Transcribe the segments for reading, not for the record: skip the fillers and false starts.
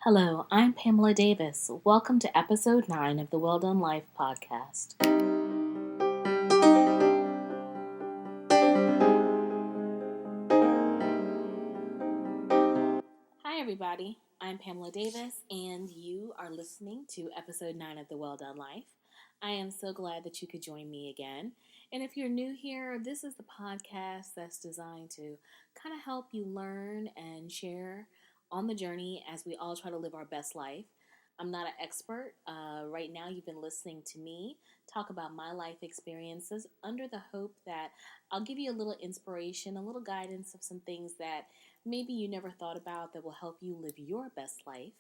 Hello, I'm Pamela Davis. Welcome to episode 9 of the Well Done Life podcast. Hi, everybody. I'm Pamela Davis, and you are listening to episode 9 of the Well Done Life. I am so glad that you could join me again. And if you're new here, this is the podcast that's designed to kind of help you learn and share on the journey as we all try to live our best life. I'm not an expert. Right now, you've been listening to me talk about my life experiences under the hope that I'll give you a little inspiration, a little guidance of some things that maybe you never thought about that will help you live your best life.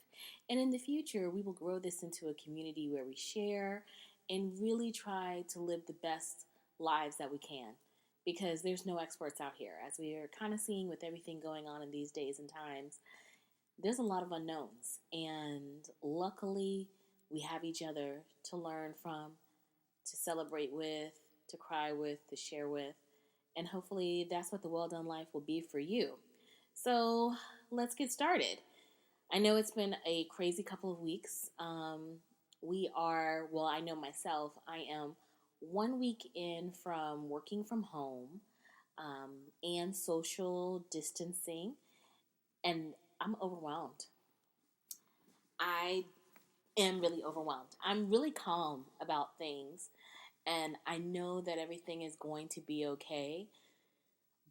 And in the future, we will grow this into a community where we share and really try to live the best lives that we can. Because there's no experts out here. As we are kind of seeing with everything going on in these days and times, there's a lot of unknowns. And luckily, we have each other to learn from, to celebrate with, to cry with, to share with. And hopefully, that's what the Well Done Life will be for you. So let's get started. I know it's been a crazy couple of weeks. I know myself, I am 1 week in from working from home and social distancing, and I'm overwhelmed. I am really overwhelmed. I'm really calm about things, and I know that everything is going to be okay.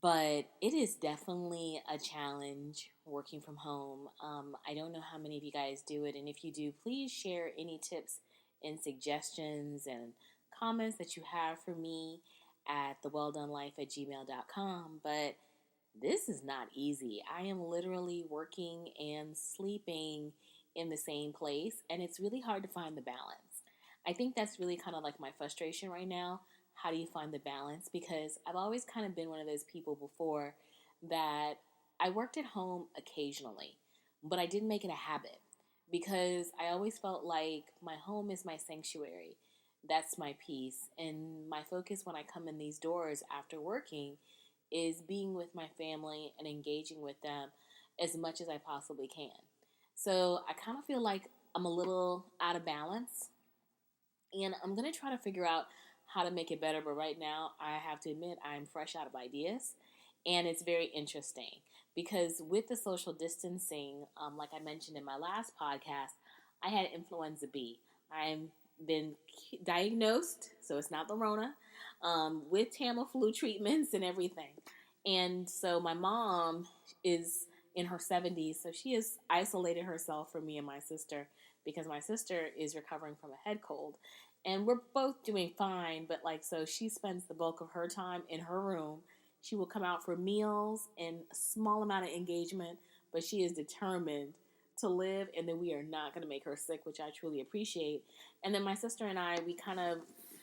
But it is definitely a challenge working from home. I don't know how many of you guys do it. And if you do, please share any tips and suggestions and comments that you have for me at thewelldonelife@gmail.com. But this is not easy. I am literally working and sleeping in the same place, and it's really hard to find the balance. I think that's really kind of like my frustration right now. How do you find the balance? Because I've always kind of been one of those people before that I worked at home occasionally, but I didn't make it a habit because I always felt like my home is my sanctuary. That's my peace. And my focus when I come in these doors after working is being with my family and engaging with them as much as I possibly can. So I kind of feel like I'm a little out of balance, and I'm going to try to figure out how to make it better. But right now, I have to admit, I'm fresh out of ideas, and it's very interesting because with the social distancing, like I mentioned in my last podcast, I had influenza B. I've been diagnosed, so it's not the Rona, with Tamiflu treatments and everything. And so my mom is in her 70s, so she has isolated herself from me and my sister because my sister is recovering from a head cold. And we're both doing fine, but so she spends the bulk of her time in her room. She will come out for meals and a small amount of engagement, but she is determined to live, and then we are not going to make her sick, which I truly appreciate. And then my sister and I, we kind of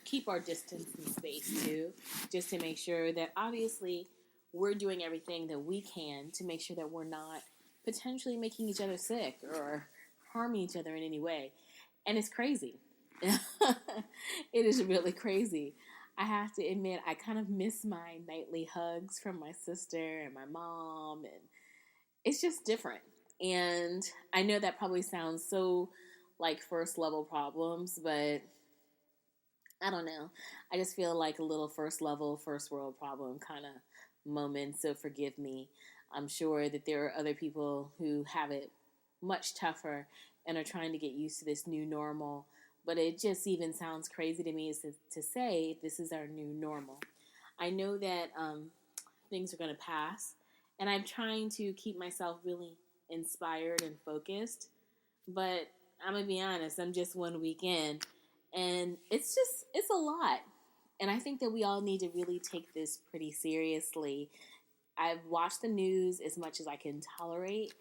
keep our distance and space too, just to make sure that obviously we're doing everything that we can to make sure that we're not potentially making each other sick or harming each other in any way. And it's crazy. It is really crazy. I have to admit, I kind of miss my nightly hugs from my sister and my mom, and it's just different. And I know that probably sounds so like first level problems, but I don't know. I just feel like a little first level, first world problem kind of moment. So forgive me. I'm sure that there are other people who have it much tougher and are trying to get used to this new normal. But it just even sounds crazy to me to say this is our new normal. I know that things are going to pass, and I'm trying to keep myself really inspired and focused. But I'm going to be honest, I'm just 1 week in, and it's a lot. And I think that we all need to really take this pretty seriously. I've watched the news as much as I can tolerate,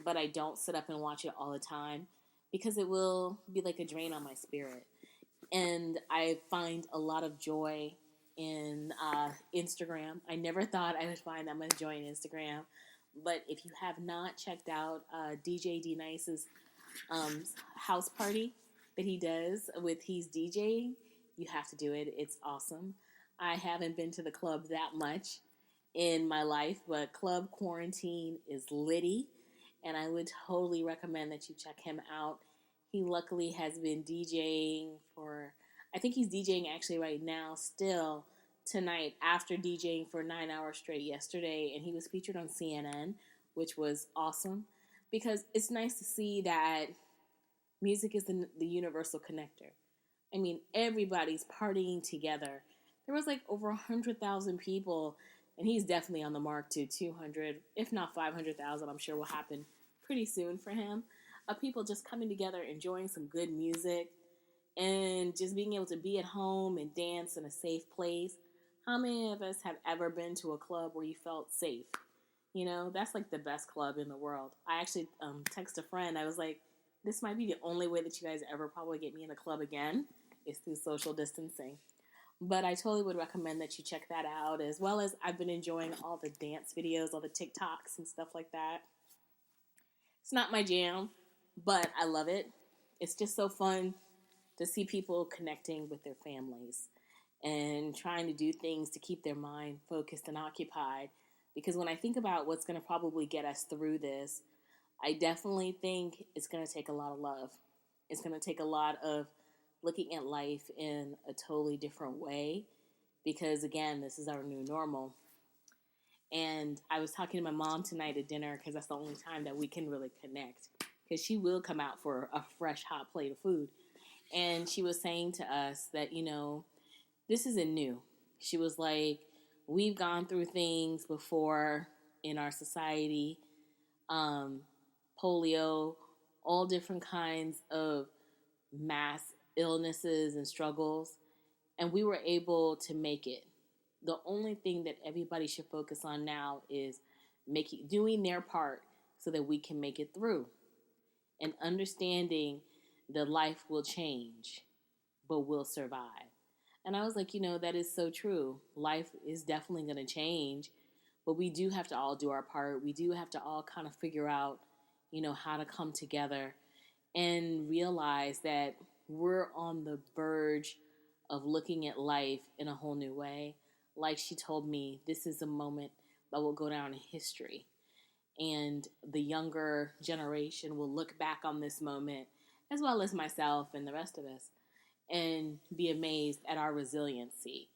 but I don't sit up and watch it all the time because it will be like a drain on my spirit. And I find a lot of joy in Instagram. I never thought I would find that much joy in Instagram. But if you have not checked out DJ D Nice's house party that he does with he's DJing, you have to do it. It's awesome. I haven't been to the club that much in my life, but Club Quarantine is litty. and I would totally recommend that you check him out. He luckily has been DJing for, I think he's DJing actually right now, still tonight after DJing for 9 hours straight yesterday, and he was featured on CNN, which was awesome because it's nice to see that music is the universal connector. I mean, everybody's partying together. There was like over 100,000 people, and he's definitely on the mark to 200, if not 500,000. I'm sure will happen pretty soon for him. Of people just coming together, enjoying some good music, and just being able to be at home and dance in a safe place. How many of us have ever been to a club where you felt safe? You know, that's like the best club in the world. I actually texted a friend. I was like, this might be the only way that you guys ever probably get me in a club again is through social distancing. But I totally would recommend that you check that out, as well as I've been enjoying all the dance videos, all the TikToks and stuff like that. It's not my jam, but I love it. It's just so fun to see people connecting with their families and trying to do things to keep their mind focused and occupied. Because when I think about what's going to probably get us through this, I definitely think it's going to take a lot of love. It's going to take a lot of looking at life in a totally different way because, again, this is our new normal. And I was talking to my mom tonight at dinner because that's the only time that we can really connect because she will come out for a fresh, hot plate of food. And she was saying to us that, you know, this isn't new. She was like, we've gone through things before in our society, um, polio, all different kinds of mass illnesses and struggles, and we were able to make it. The only thing that everybody should focus on now is doing their part so that we can make it through and understanding that life will change, but we'll survive. And I was like, you know, that is so true. Life is definitely going to change, but we do have to all do our part. We do have to all kind of figure out, you know, how to come together and realize that we're on the verge of looking at life in a whole new way. Like she told me, this is a moment that will go down in history. And the younger generation will look back on this moment, as well as myself and the rest of us, and be amazed at our resiliency.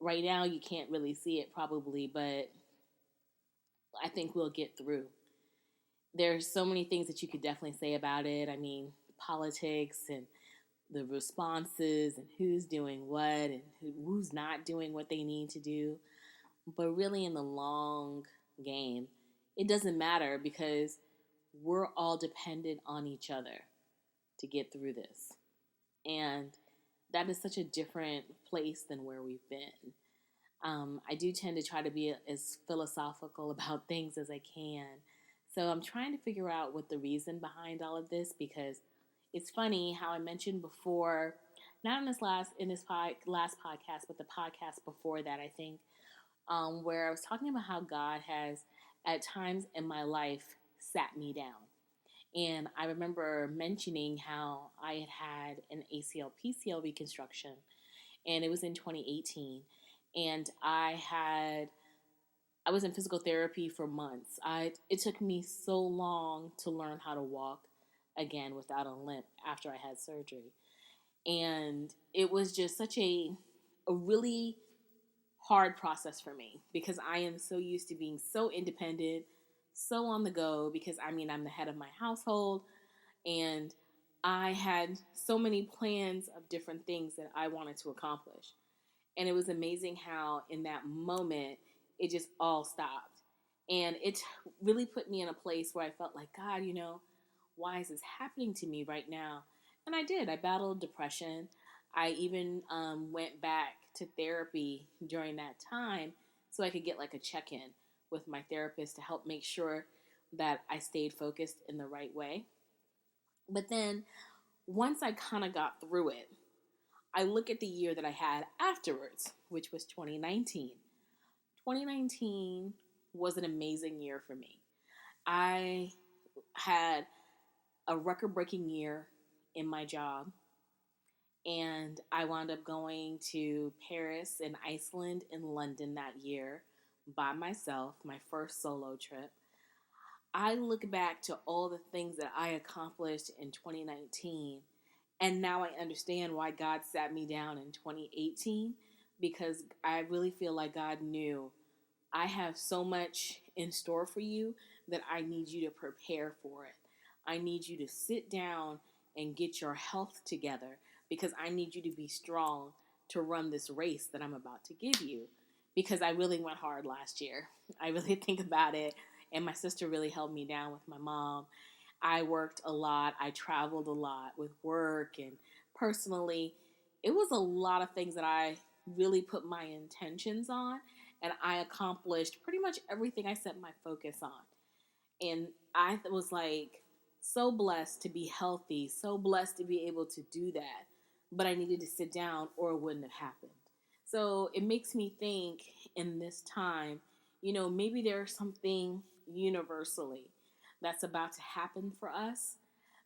Right now, you can't really see it probably, but I think we'll get through. There's so many things that you could definitely say about it. I mean, politics and the responses and who's doing what and who's not doing what they need to do. But really, in the long game, it doesn't matter because we're all dependent on each other to get through this. And that is such a different place than where we've been. I do tend to try to be as philosophical about things as I can. So I'm trying to figure out what the reason behind all of this, because it's funny how I mentioned before, not in this last podcast, but the podcast before that, I think, where I was talking about how God has at times in my life sat me down. And I remember mentioning how I had an ACL PCL reconstruction, and it was in 2018. And I was in physical therapy for months. It took me so long to learn how to walk again without a limp after I had surgery. And it was just such a really hard process for me because I am so used to being so independent, so on the go, because I mean, I'm the head of my household, and I had so many plans of different things that I wanted to accomplish. And it was amazing how in that moment, it just all stopped. And it really put me in a place where I felt like, God, you know, why is this happening to me right now? And I did. I battled depression. I even went back to therapy during that time so I could get like a check-in with my therapist to help make sure that I stayed focused in the right way. But then once I kind of got through it, I look at the year that I had afterwards, which was 2019. 2019 was an amazing year for me. I had a record-breaking year in my job, and I wound up going to Paris and Iceland and London that year by myself, my first solo trip. I look back to all the things that I accomplished in 2019, and now I understand why God sat me down in 2018, because I really feel like God knew I have so much in store for you that I need you to prepare for it. I need you to sit down and get your health together, because I need you to be strong to run this race that I'm about to give you. Because I really went hard last year. I really think about it. And my sister really held me down with my mom. I worked a lot. I traveled a lot with work and personally. It was a lot of things that I really put my intentions on, and I accomplished pretty much everything I set my focus on. And I was like so blessed to be healthy, so blessed to be able to do that. But I needed to sit down or it wouldn't have happened. So it makes me think in this time, maybe there's something universally that's about to happen for us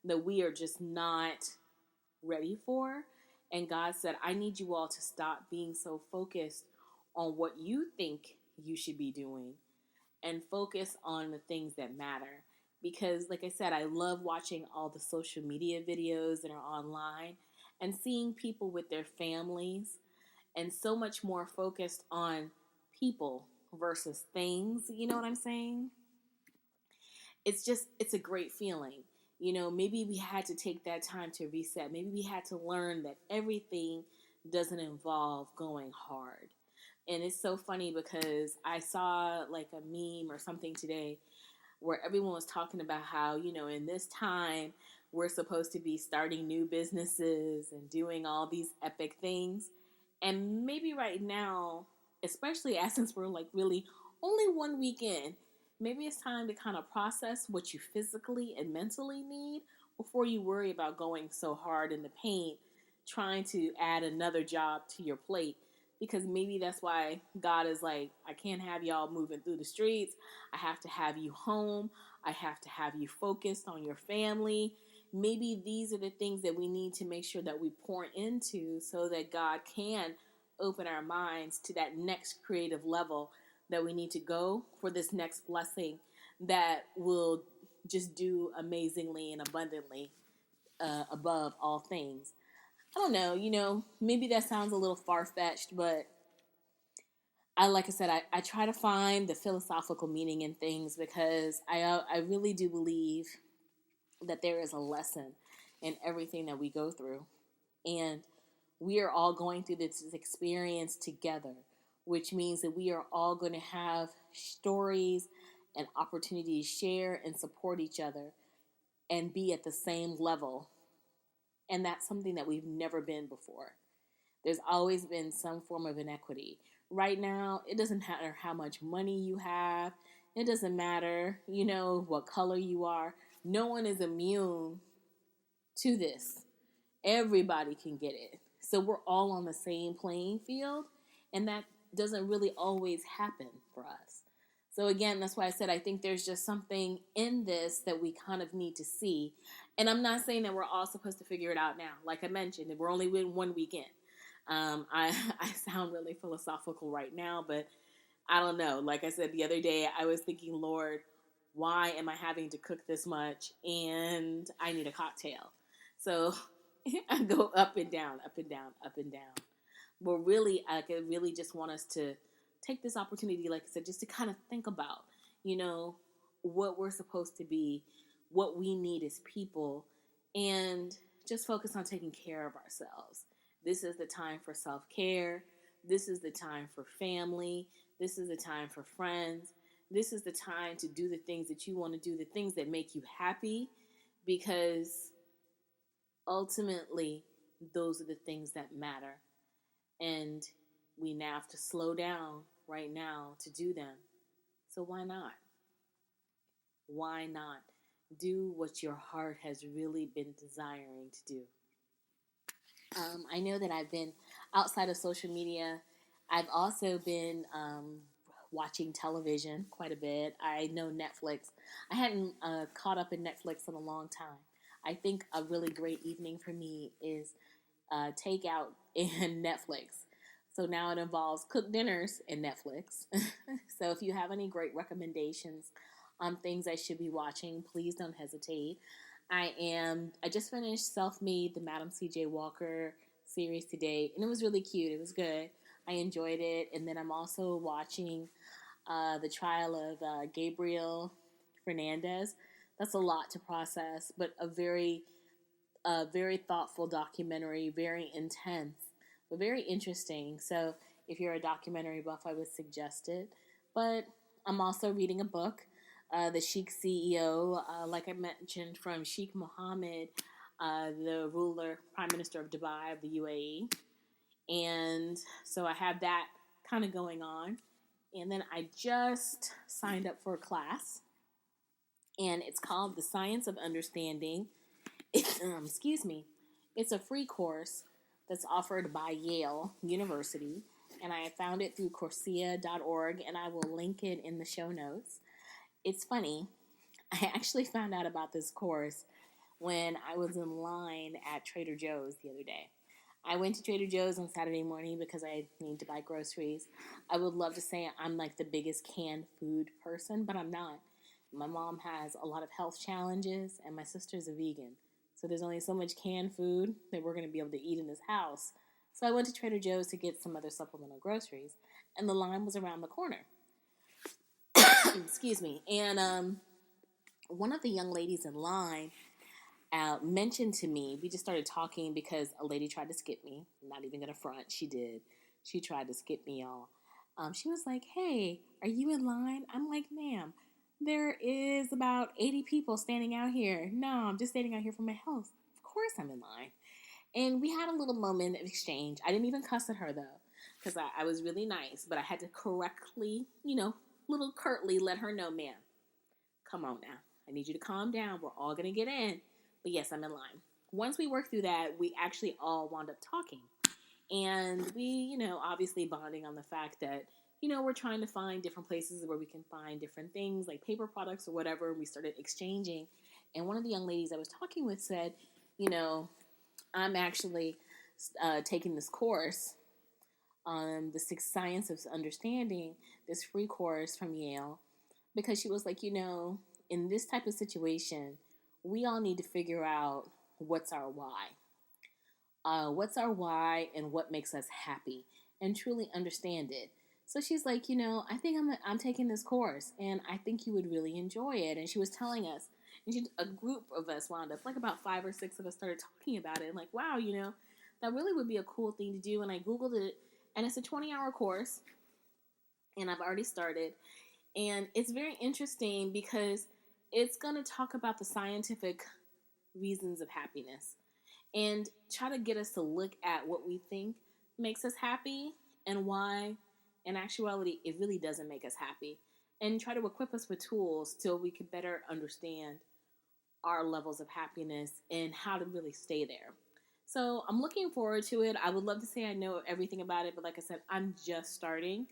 that we are just not ready for. And God said, I need you all to stop being so focused on what you think you should be doing and focus on the things that matter. Because, like I said, I love watching all the social media videos that are online and seeing people with their families and so much more focused on people versus things. You know what I'm saying? It's a great feeling. Maybe we had to take that time to reset. Maybe we had to learn that everything doesn't involve going hard. And it's so funny because I saw like a meme or something today where everyone was talking about how, in this time, we're supposed to be starting new businesses and doing all these epic things. And maybe right now, especially as since we're like really only 1 week in, maybe it's time to kind of process what you physically and mentally need before you worry about going so hard in the paint, trying to add another job to your plate. Because maybe that's why God is like, I can't have y'all moving through the streets. I have to have you home. I have to have you focused on your family. Maybe these are the things that we need to make sure that we pour into so that God can open our minds to that next creative level that we need to go for this next blessing that will just do amazingly and abundantly above all things. I don't know, maybe that sounds a little far fetched, but like I said, I try to find the philosophical meaning in things because I really do believe that there is a lesson in everything that we go through. And we are all going through this experience together, which means that we are all going to have stories and opportunities to share and support each other and be at the same level. And that's something that we've never been before. There's always been some form of inequity. Right now, it doesn't matter how much money you have. It doesn't matter, what color you are. No one is immune to this. Everybody can get it. So we're all on the same playing field, and that doesn't really always happen for us. So again, that's why I said I think there's just something in this that we kind of need to see. And I'm not saying that we're all supposed to figure it out now. Like I mentioned, we're only in 1 week in. I sound really philosophical right now, but I don't know. Like I said the other day, I was thinking, Lord, why am I having to cook this much? And I need a cocktail. So I go up and down, up and down, up and down. But really, I could really just want us to take this opportunity, like I said, just to kind of think about, what we're supposed to be, what we need as people, and just focus on taking care of ourselves. This is the time for self-care. This is the time for family. This is the time for friends. This is the time to do the things that you want to do, the things that make you happy, because ultimately, those are the things that matter. And we now have to slow down right now to do them. So why not? Why not? Do what your heart has really been desiring to do. I know that I've been outside of social media. I've also been watching television quite a bit. I know Netflix. I hadn't caught up in Netflix in a long time. I think a really great evening for me is takeout and Netflix. So now it involves cooked dinners and Netflix. So if you have any great recommendations on things I should be watching, please don't hesitate. I just finished Self Made, the Madam C.J. Walker series today, and it was really cute. It was good. I enjoyed it. And then I'm also watching the trial of Gabriel Fernandez. That's a lot to process, but a very thoughtful documentary, very intense, but very interesting. So if you're a documentary buff, I would suggest it. But I'm also reading a book, The Sheikh CEO, like I mentioned, from Sheikh Mohammed, the ruler, Prime Minister of Dubai of the UAE. And so I have that kind of going on. And then I just signed up for a class, and it's called The Science of Understanding. Excuse me. It's a free course that's offered by Yale University, and I found it through Coursera.org, and I will link it in the show notes. It's funny. I actually found out about this course when I was in line at Trader Joe's the other day. I went to Trader Joe's on Saturday morning because I need to buy groceries. I would love to say I'm like the biggest canned food person, but I'm not. My mom has a lot of health challenges, and my sister's a vegan. So there's only so much canned food that we're going to be able to eat in this house. So I went to Trader Joe's to get some other supplemental groceries, and the line was around the corner. Excuse me. And one of the young ladies in line mentioned to me, we just started talking because a lady tried to skip me. I'm not even going to front. She did. She tried to skip me, y'all. She was like, hey, are you in line? I'm like, ma'am, there is about 80 people standing out here. No, I'm just standing out here for my health. Of course I'm in line. And we had a little moment of exchange. I didn't even cuss at her, though, because I was really nice. But I had to correctly, little curtly let her know, ma'am, come on now. I need you to calm down. We're all going to get in. But yes, I'm in line. Once we worked through that, we actually all wound up talking. And we, obviously bonding on the fact that, we're trying to find different places where we can find different things like paper products or whatever. We started exchanging. And one of the young ladies I was talking with said, I'm actually taking this course on the Six Science of Understanding, this free course from Yale, because she was like, in this type of situation, we all need to figure out what's our why. What's our why and what makes us happy, and truly understand it. So she's like, I think I'm taking this course, and I think you would really enjoy it. And she was telling us, and a group of us wound up, like about 5 or 6 of us started talking about it, and like, wow, that really would be a cool thing to do. And I Googled it, and it's a 20-hour course, and I've already started. And it's very interesting because it's going to talk about the scientific reasons of happiness and try to get us to look at what we think makes us happy and why, in actuality, it really doesn't make us happy. And try to equip us with tools so we can better understand our levels of happiness and how to really stay there. So I'm looking forward to it. I would love to say I know everything about it, but like I said, I'm just starting.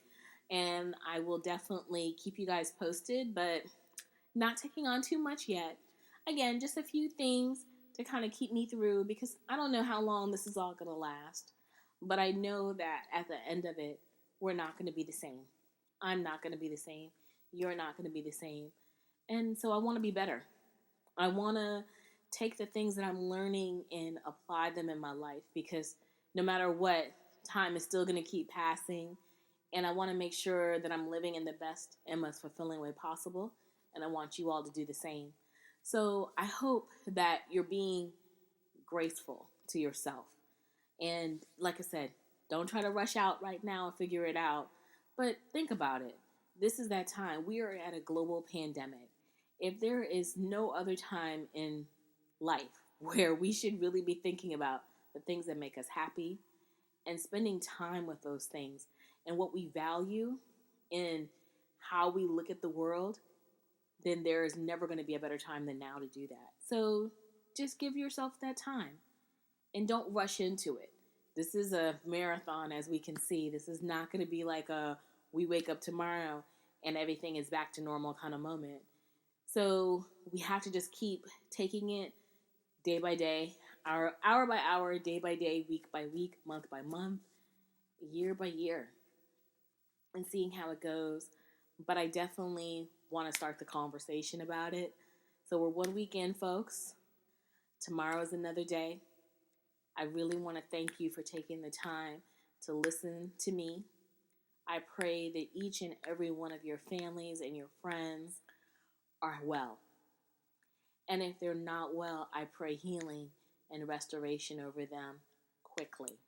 And I will definitely keep you guys posted, but not taking on too much yet. Again, just a few things to kind of keep me through because I don't know how long this is all going to last. But I know that at the end of it, we're not going to be the same. I'm not going to be the same. You're not going to be the same. And so I want to be better. I want to take the things that I'm learning and apply them in my life because no matter what, time is still going to keep passing. And I want to make sure that I'm living in the best and most fulfilling way possible. And I want you all to do the same. So I hope that you're being graceful to yourself. And like I said, don't try to rush out right now and figure it out. But think about it. This is that time. We are at a global pandemic. If there is no other time in life where we should really be thinking about the things that make us happy and spending time with those things and what we value and how we look at the world, then there is never going to be a better time than now to do that. So just give yourself that time and don't rush into it. This is a marathon, as we can see. This is not going to be like we wake up tomorrow and everything is back to normal kind of moment. So we have to just keep taking it day by day, hour by hour, day by day, week by week, month by month, year by year, and seeing how it goes. But I definitely want to start the conversation about it. So we're 1 week in, folks. Tomorrow is another day. I really want to thank you for taking the time to listen to me. I pray that each and every one of your families and your friends are well. And if they're not well, I pray healing and restoration over them quickly.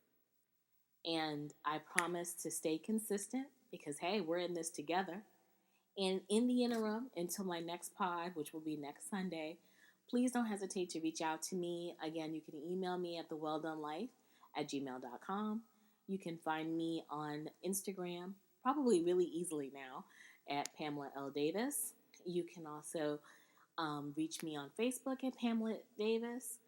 And I promise to stay consistent because, hey, we're in this together. And in the interim, until my next pod, which will be next Sunday, please don't hesitate to reach out to me. Again, you can email me at thewelldonelife@gmail.com. You can find me on Instagram, probably really easily now, at Pamela L. Davis. You can also reach me on Facebook at Pamela Davis.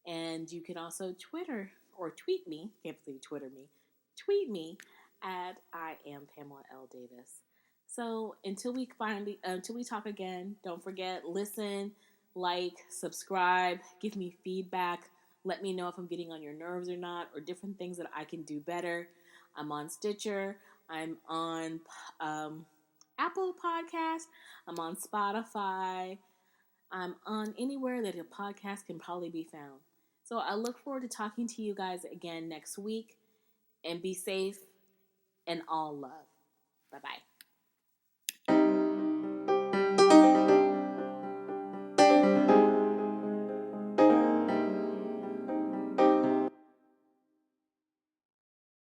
And you can also Twitter or tweet me. Can't believe Twitter me. Tweet me at I am Pamela L. Davis. So until we talk again, don't forget, listen, like, subscribe, give me feedback. Let me know if I'm getting on your nerves or not, or different things that I can do better. I'm on Stitcher. I'm on Apple Podcast. I'm on Spotify. I'm on anywhere that a podcast can probably be found. So I look forward to talking to you guys again next week. And be safe and all love. Bye bye.